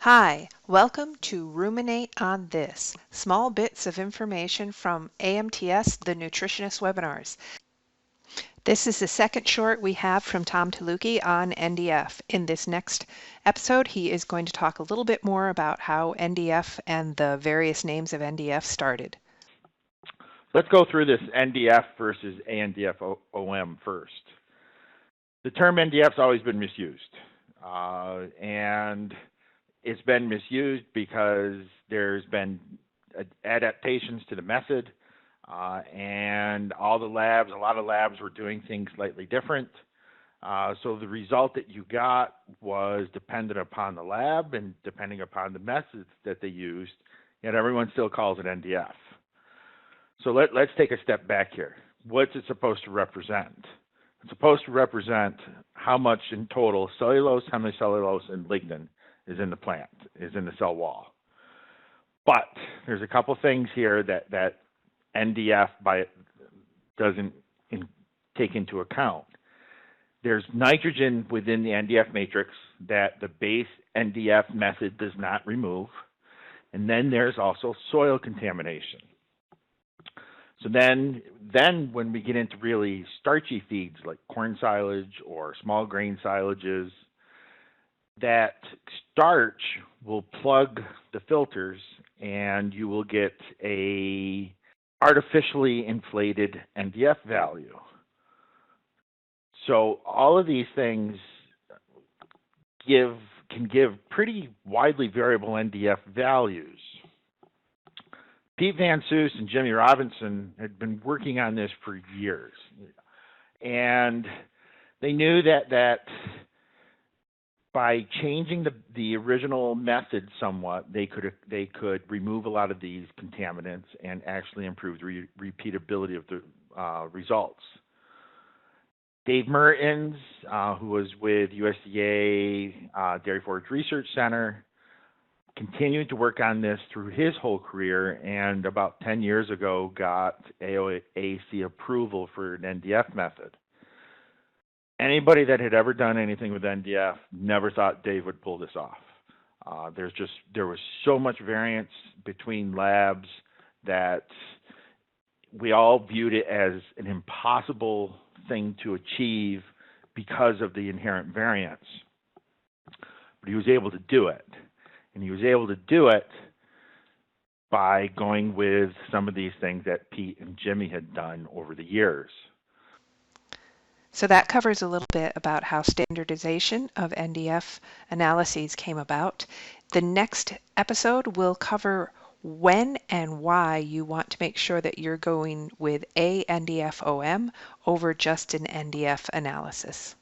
Hi, welcome to Ruminate on This, small bits of information from AMTS, the Nutritionist Webinars. This is the second short we have from Tom Taluki on NDF. In this next episode, he is going to talk a little bit more about how NDF and the various names of NDF started. Let's go through this NDF versus AMDF-OM first. The term NDF has always been misused, and it's been misused because there's been adaptations to the method, and a lot of labs were doing things slightly different. So the result that you got was dependent upon the lab and depending upon the methods that they used, yet everyone still calls it NDF. So let's take a step back here. What's it supposed to represent? It's supposed to represent how much in total cellulose, hemicellulose, and lignin is in the plant, is in the cell wall. But there's a couple things here that NDF doesn't take into account. There's nitrogen within the NDF matrix that the base NDF method does not remove. And then there's also soil contamination. So then when we get into really starchy feeds like corn silage or small grain silages, that starch will plug the filters and you will get a artificially inflated NDF value. So all of these things can give pretty widely variable NDF values. Pete Van Soos and Jimmy Robinson had been working on this for years, and they knew that by changing the original method somewhat, they could remove a lot of these contaminants and actually improve the repeatability of the results. Dave Mertens, who was with USDA Dairy Forage Research Center, continued to work on this through his whole career, and about 10 years ago got AOAC approval for an NDF method. Anybody that had ever done anything with NDF never thought Dave would pull this off. There was so much variance between labs that we all viewed it as an impossible thing to achieve because of the inherent variance. But he was able to do it. And he was able to do it by going with some of these things that Pete and Jimmy had done over the years. So that covers a little bit about how standardization of NDF analyses came about. The next episode will cover when and why you want to make sure that you're going with a NDF-OM over just an NDF analysis.